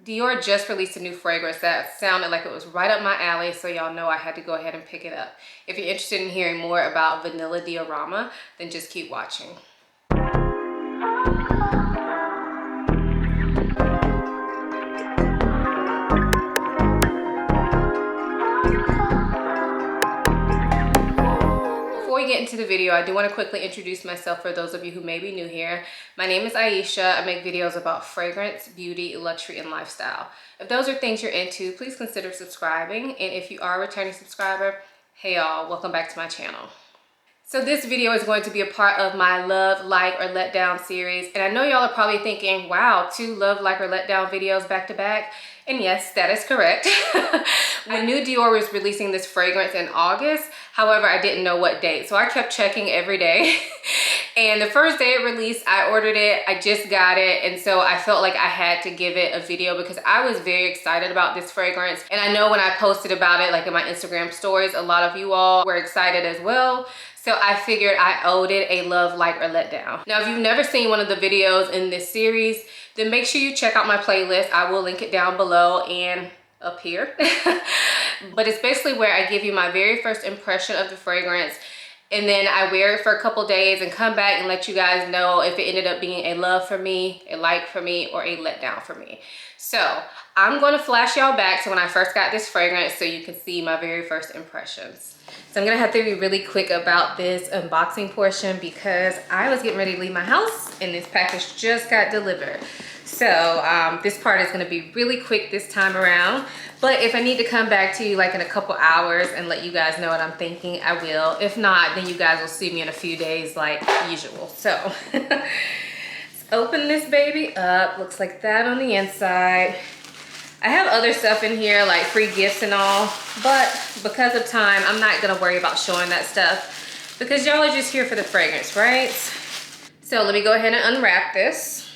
Dior just released a new fragrance that sounded like it was right up my alley, so y'all know I had to go ahead and pick it up. If you're interested in hearing more about Vanilla Diorama, then just keep watching. Before we get into the video, I do want to quickly introduce myself for those of you who may be new here. My name is Ayesha. I make videos about fragrance, beauty, luxury, and lifestyle. If those are things you're into, please consider subscribing. And if you are a returning subscriber, hey y'all, welcome back to my channel. So this video is going to be a part of my Love, Like, or Let Down series. And I know y'all are probably thinking, wow, 2 Love, Like, or Let Down videos back to back. And yes, that is correct. I knew Dior was releasing this fragrance in August. However, I didn't know what date. So I kept checking every day. And the first day it released, I ordered it. I just got it. And so I felt like I had to give it a video because I was very excited about this fragrance. And I know when I posted about it, like in my Instagram stories, a lot of you all were excited as well. So I figured I owed it a Love, Like, or Let Down. Now, if you've never seen one of the videos in this series, then make sure you check out my playlist. I will link it down below and up here. But it's basically where I give you my very first impression of the fragrance. And then I wear it for a couple days and come back and let you guys know if it ended up being a love for me, a like for me, or a letdown for me. So I'm going to flash y'all back to when I first got this fragrance so you can see my very first impressions. So I'm gonna have to be really quick about this unboxing portion because I was getting ready to leave my house and this package just got delivered. So this part is gonna be really quick this time around. But if I need to come back to you like in a couple hours and let you guys know what I'm thinking, I will. If not, then you guys will see me in a few days like usual. So let's open this baby up. Looks like that on the inside. I have other stuff in here like free gifts and all, but because of time, I'm not gonna worry about showing that stuff because y'all are just here for the fragrance, right? So let me go ahead and unwrap this.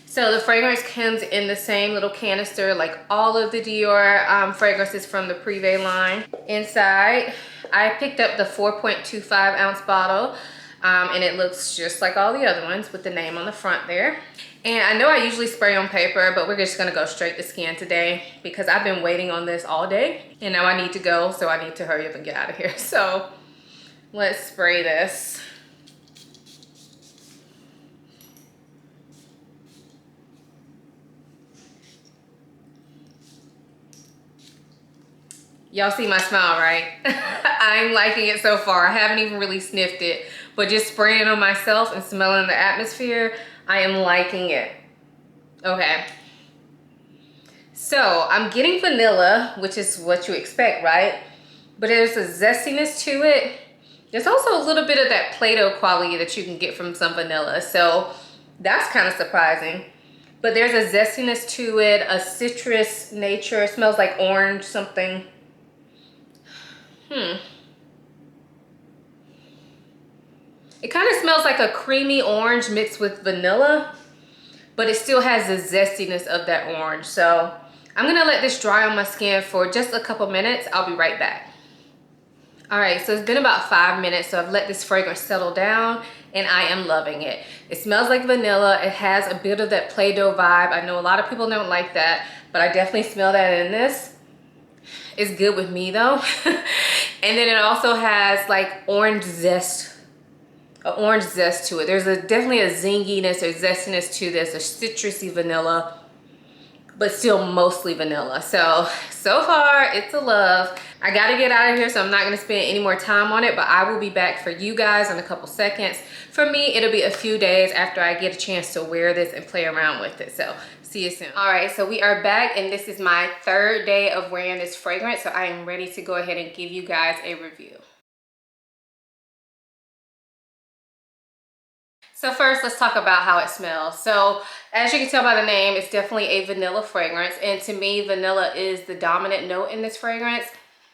So the fragrance comes in the same little canister like all of the Dior fragrances from the Privé line. Inside, I picked up the 4.25 ounce bottle and it looks just like all the other ones with the name on the front there. And I know I usually spray on paper, but we're just gonna go straight to skin today because I've been waiting on this all day and now I need to go, so I need to hurry up and get out of here. So let's spray this. Y'all see my smile, right? I'm liking it so far. I haven't even really sniffed it, but just spraying it on myself and smelling the atmosphere, I am liking it. Okay. So I'm getting vanilla, which is what you expect, right? But there's a zestiness to it. There's also a little bit of that Play-Doh quality that you can get from some vanilla. So that's kind of surprising. But there's a zestiness to it, a citrus nature. It smells like orange something. It kind of smells like a creamy orange mixed with vanilla, but it still has the zestiness of that orange. So I'm gonna let this dry on my skin for just a couple minutes. I'll be right back. All right, so it's been about 5 minutes, so I've let this fragrance settle down and I am loving it. It smells like vanilla. It has a bit of that Play-Doh vibe. I know a lot of people don't like that, but I definitely smell that in this. It's good with me though. And then it also has like orange zest, an orange zest to it. There's definitely a zinginess or zestiness to this, a citrusy vanilla, but still mostly vanilla. So far it's a love. I gotta get out of here, so I'm not gonna spend any more time on it, but I will be back for you guys in a couple seconds. For me, it'll be a few days after I get a chance to wear this and play around with it. So see you soon. All right, so we are back and this is my 3rd day of wearing this fragrance. So I am ready to go ahead and give you guys a review. So first, let's talk about how it smells. So as you can tell by the name, it's definitely a vanilla fragrance. And to me, vanilla is the dominant note in this fragrance.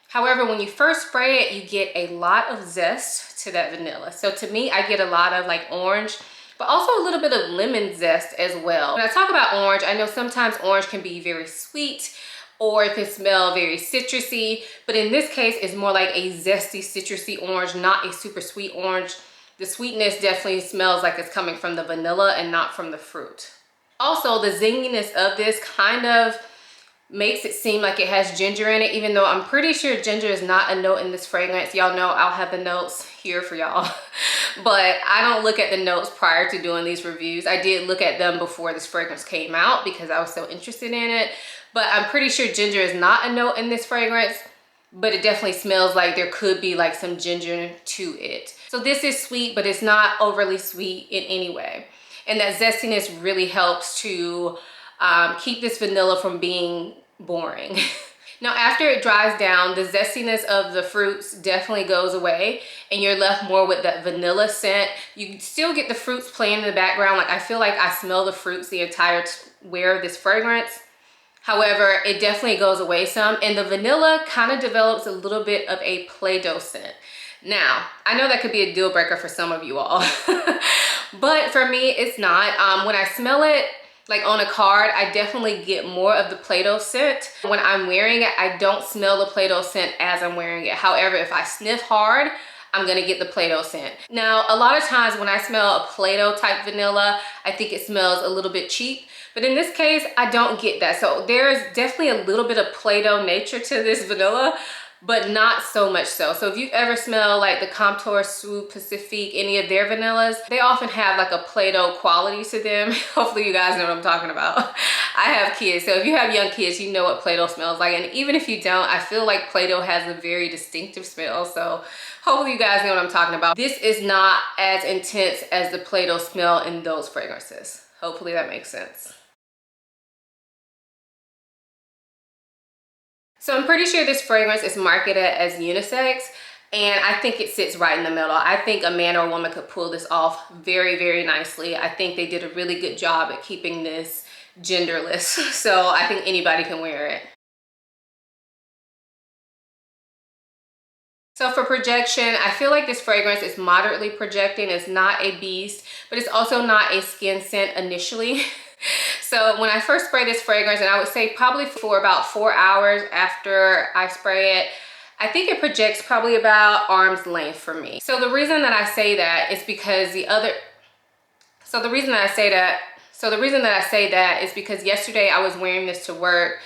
However, when you first spray it, you get a lot of zest to that vanilla. So to me, I get a lot of like orange, but also a little bit of lemon zest as well. When I talk about orange, I know sometimes orange can be very sweet or it can smell very citrusy, but in this case, it's more like a zesty, citrusy orange, not a super sweet orange. The sweetness definitely smells like it's coming from the vanilla and not from the fruit. Also, the zinginess of this kind of makes it seem like it has ginger in it, even though I'm pretty sure ginger is not a note in this fragrance. Y'all know I'll have the notes here for y'all. But I don't look at the notes prior to doing these reviews. I did look at them before this fragrance came out because I was so interested in it. But I'm pretty sure ginger is not a note in this fragrance, but it definitely smells like there could be like some ginger to it. So this is sweet, but it's not overly sweet in any way. And that zestiness really helps to keep this vanilla from being boring. Now, after it dries down, the zestiness of the fruits definitely goes away and you're left more with that vanilla scent. You still get the fruits playing in the background. Like, I feel like I smell the fruits the entire wear of this fragrance. However, it definitely goes away some, and the vanilla kind of develops a little bit of a Play-Doh scent. Now, I know that could be a deal breaker for some of you all, but for me, it's not. When I smell it, like on a card, I definitely get more of the Play-Doh scent. When I'm wearing it, I don't smell the Play-Doh scent as I'm wearing it. However, if I sniff hard, I'm gonna get the Play-Doh scent. Now, a lot of times when I smell a Play-Doh type vanilla, I think it smells a little bit cheap. But in this case, I don't get that. So there's definitely a little bit of Play-Doh nature to this vanilla, but not so much so. So if you ever smell like the Comptoir Sous Pacifique, any of their vanillas, they often have like a Play-Doh quality to them. Hopefully you guys know what I'm talking about. I have kids, so if you have young kids, you know what Play-Doh smells like. And even if you don't, I feel like Play-Doh has a very distinctive smell. So hopefully you guys know what I'm talking about. This is not as intense as the Play-Doh smell in those fragrances. Hopefully that makes sense. So I'm pretty sure this fragrance is marketed as unisex, and I think it sits right in the middle. I think a man or a woman could pull this off very, very nicely. I think they did a really good job at keeping this genderless. So I think anybody can wear it. So for projection, I feel like this fragrance is moderately projecting. It's not a beast, but it's also not a skin scent initially. So when I first spray this fragrance, and I would say probably for about 4 hours after I spray it, I think it projects probably about arm's length for me. So the reason that I say that is because the reason that I say that is because yesterday I was wearing this to work,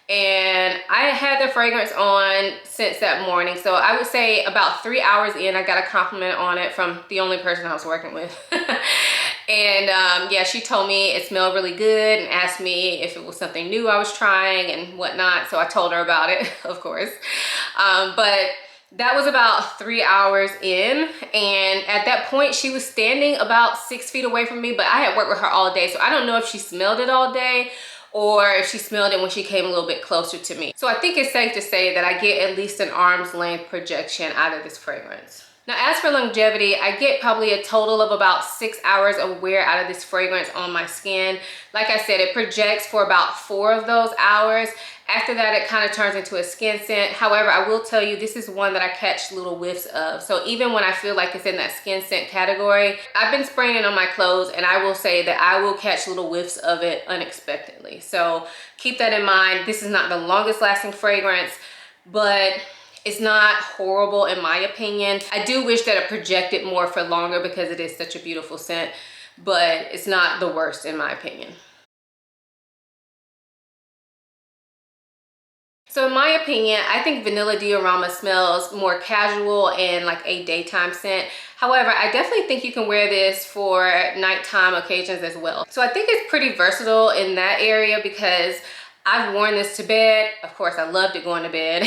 and I had the fragrance on since that morning. So I would say about 3 hours in, I got a compliment on it from the only person I was working with. And yeah, she told me it smelled really good and asked me if it was something new I was trying and whatnot. So I told her about it, of course. But that was about 3 hours in, and at that point she was standing about 6 feet away from me, but I had worked with her all day, so I don't know if she smelled it all day or if she smelled it when she came a little bit closer to me. So I think it's safe to say that I get at least an arm's length projection out of this fragrance. Now, as for longevity, I get probably a total of about 6 hours of wear out of this fragrance on my skin. Like I said, it projects for about 4 of those hours. After that, it kind of turns into a skin scent. However, I will tell you, this is one that I catch little whiffs of. So even when I feel like it's in that skin scent category, I've been spraying it on my clothes, and I will say that I will catch little whiffs of it unexpectedly. So keep that in mind. This is not the longest lasting fragrance, but it's not horrible in my opinion. I do wish that it projected more for longer because it is such a beautiful scent, but it's not the worst in my opinion. So in my opinion, I think Vanilla Diorama smells more casual and like a daytime scent. However, I definitely think you can wear this for nighttime occasions as well. So I think it's pretty versatile in that area because I've worn this to bed. Of course, I loved it going to bed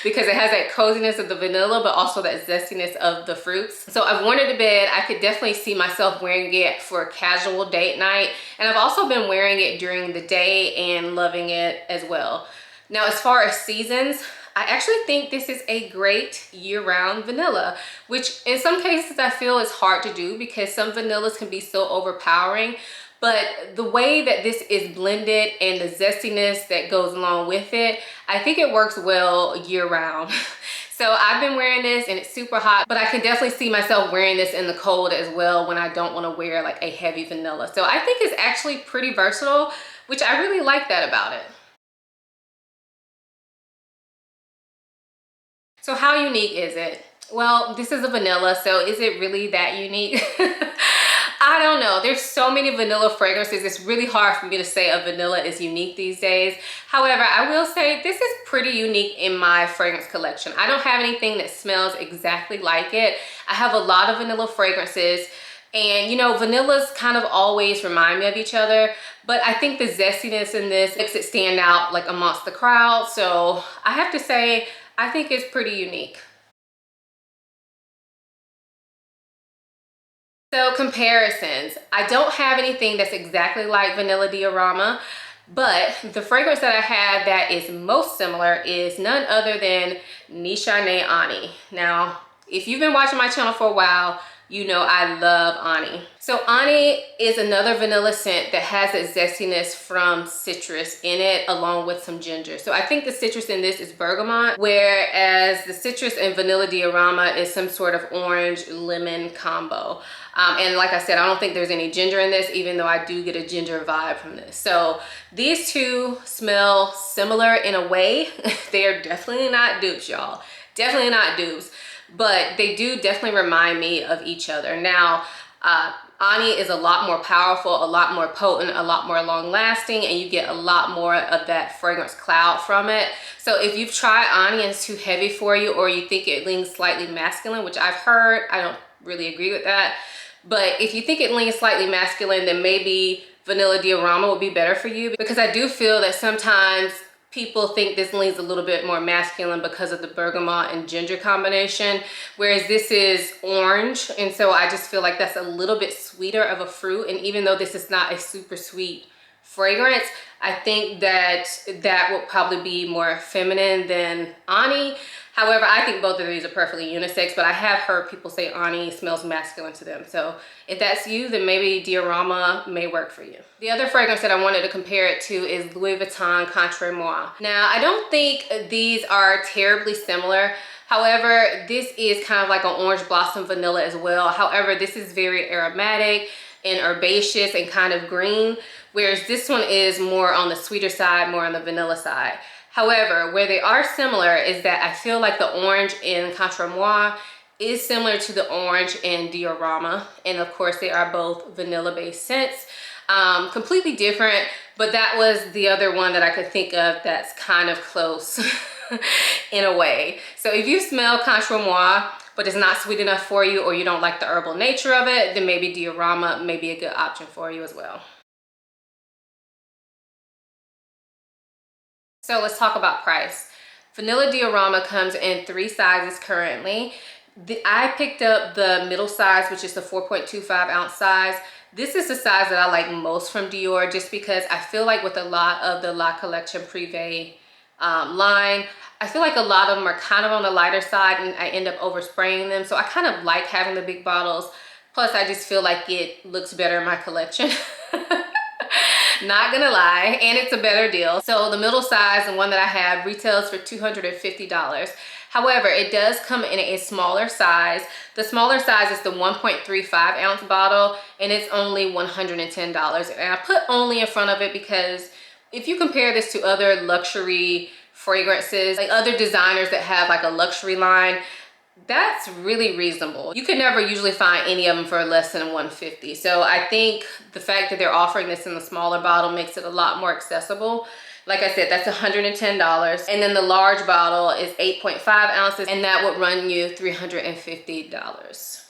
because it has that coziness of the vanilla, but also that zestiness of the fruits. So I've worn it to bed. I could definitely see myself wearing it for a casual date night. And I've also been wearing it during the day and loving it as well. Now, as far as seasons, I actually think this is a great year-round vanilla, which in some cases I feel is hard to do because some vanillas can be so overpowering. But the way that this is blended and the zestiness that goes along with it, I think it works well year-round. So I've been wearing this and it's super hot, but I can definitely see myself wearing this in the cold as well when I don't want to wear like a heavy vanilla. So I think it's actually pretty versatile, which I really like that about it. So how unique is it? Well, this is a vanilla, so is it really that unique? I don't know. There's so many vanilla fragrances. It's really hard for me to say a vanilla is unique these days. However, I will say this is pretty unique in my fragrance collection. I don't have anything that smells exactly like it. I have a lot of vanilla fragrances. And you know, vanillas kind of always remind me of each other, but I think the zestiness in this makes it stand out like amongst the crowd. So I have to say, I think it's pretty unique. So comparisons, I don't have anything that's exactly like Vanilla Diorama, but the fragrance that I have that is most similar is none other than Nishane Ani. Now, if you've been watching my channel for a while, you know I love Ani. So Ani is another vanilla scent that has that zestiness from citrus in it, along with some ginger. So I think the citrus in this is bergamot, whereas the citrus in Vanilla Diorama is some sort of orange lemon combo. And like I said, I don't think there's any ginger in this, even though I do get a ginger vibe from this. So these two smell similar in a way. They are definitely not dupes, y'all. Definitely not dupes. But they do definitely remind me of each other. Now, Ani is a lot more powerful, a lot more potent, a lot more long lasting, and you get a lot more of that fragrance cloud from it. So if you've tried Ani and it's too heavy for you, or you think it leans slightly masculine, which I've heard, I don't really agree with that. But if you think it leans slightly masculine, then maybe Vanilla Diorama would be better for you, because I do feel that sometimes people think this leans a little bit more masculine because of the bergamot and ginger combination, whereas this is orange, and so I just feel like that's a little bit sweeter of a fruit. And even though this is not a super sweet fragrance, I think that that will probably be more feminine than Ani. However, I think both of these are perfectly unisex, but I have heard people say Ani smells masculine to them. So if that's you, then maybe Diorama may work for you. The other fragrance that I wanted to compare it to is Louis Vuitton Contre Moi. Now, I don't think these are terribly similar. However, this is kind of like an orange blossom vanilla as well. However, this is very aromatic and herbaceous and kind of green, whereas this one is more on the sweeter side, more on the vanilla side. However, where they are similar is that I feel like the orange in Contre Moi is similar to the orange in Diorama. And of course, they are both vanilla-based scents. Completely different, but that was the other one that I could think of that's kind of close in a way. So if you smell Contre Moi, but it's not sweet enough for you, or you don't like the herbal nature of it, then maybe Diorama may be a good option for you as well. So let's talk about price. Vanilla Diorama comes in 3 sizes currently. I picked up the middle size, which is the 4.25 ounce size. This is the size that I like most from Dior, just because I feel like with a lot of the La Collection Privé line, I feel like a lot of them are kind of on the lighter side, and I end up overspraying them. So I kind of like having the big bottles. Plus, I just feel like it looks better in my collection. Not gonna lie, and it's a better deal. So the middle size, the one that I have, retails for $250. However, it does come in a smaller size. The smaller size is the 1.35 ounce bottle, and it's only $110. And I put only in front of it because if you compare this to other luxury fragrances, like other designers that have like a luxury line, that's really reasonable. You can never usually find any of them for less than $150. So I think the fact that they're offering this in the smaller bottle makes it a lot more accessible. Like I said, that's $110. And then the large bottle is 8.5 ounces, and that would run you $350.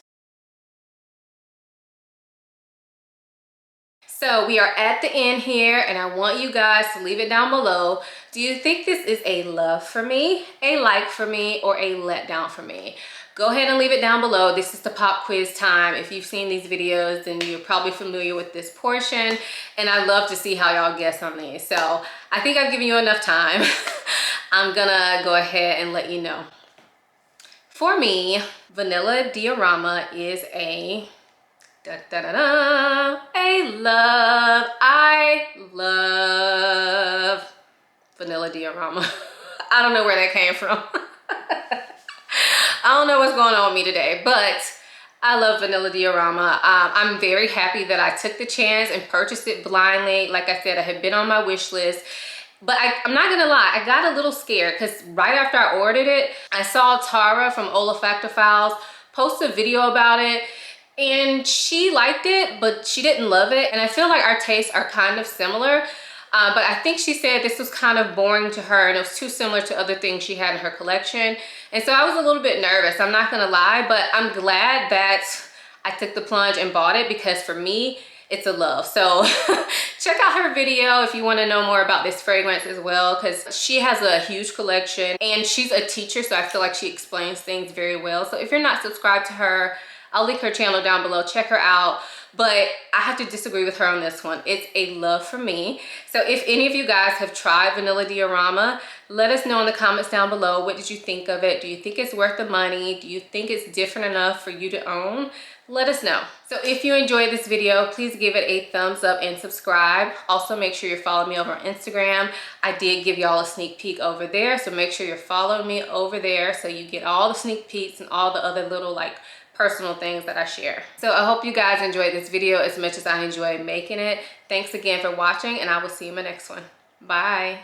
So we are at the end here, and I want you guys to leave it down below. Do you think this is a love for me, a like for me, or a letdown for me? Go ahead and leave it down below. This is the pop quiz time. If you've seen these videos, then you're probably familiar with this portion, and I love to see how y'all guess on these. So I think I've given you enough time. I'm gonna go ahead and let you know. For me, Vanilla Diorama is a I love Vanilla Diorama. I don't know where that came from. I don't know what's going on with me today, but I love Vanilla Diorama. I'm very happy that I took the chance and purchased it blindly. Like I said, I had been on my wish list. But I'm not gonna lie, I got a little scared because right after I ordered it, I saw Tara from Olfactophiles post a video about it. and she liked it, but she didn't love it. And I feel like our tastes are kind of similar. But I think she said this was kind of boring to her and it was too similar to other things she had in her collection. And so I was a little bit nervous, I'm not gonna lie, but I'm glad that I took the plunge and bought it, because for me, it's a love. So check out her video if you want to know more about this fragrance as well, because she has a huge collection and she's a teacher, so I feel like she explains things very well. So if you're not subscribed to her, I'll link her channel down below, check her out. But I have to disagree with her on this one. It's a love for me. So if any of you guys have tried Vanilla Diorama, let us know in the comments down below. What did you think of it? Do you think it's worth the money? Do you think it's different enough for you to own? Let us know. So if you enjoyed this video, please give it a thumbs up and subscribe. Also, make sure you're following me over on Instagram. I did give y'all a sneak peek over there, so make sure you're following me over there so you get all the sneak peeks and all the other little like personal things that I share. So I hope you guys enjoyed this video as much as I enjoyed making it. Thanks again for watching, and I will see you in my next one. Bye.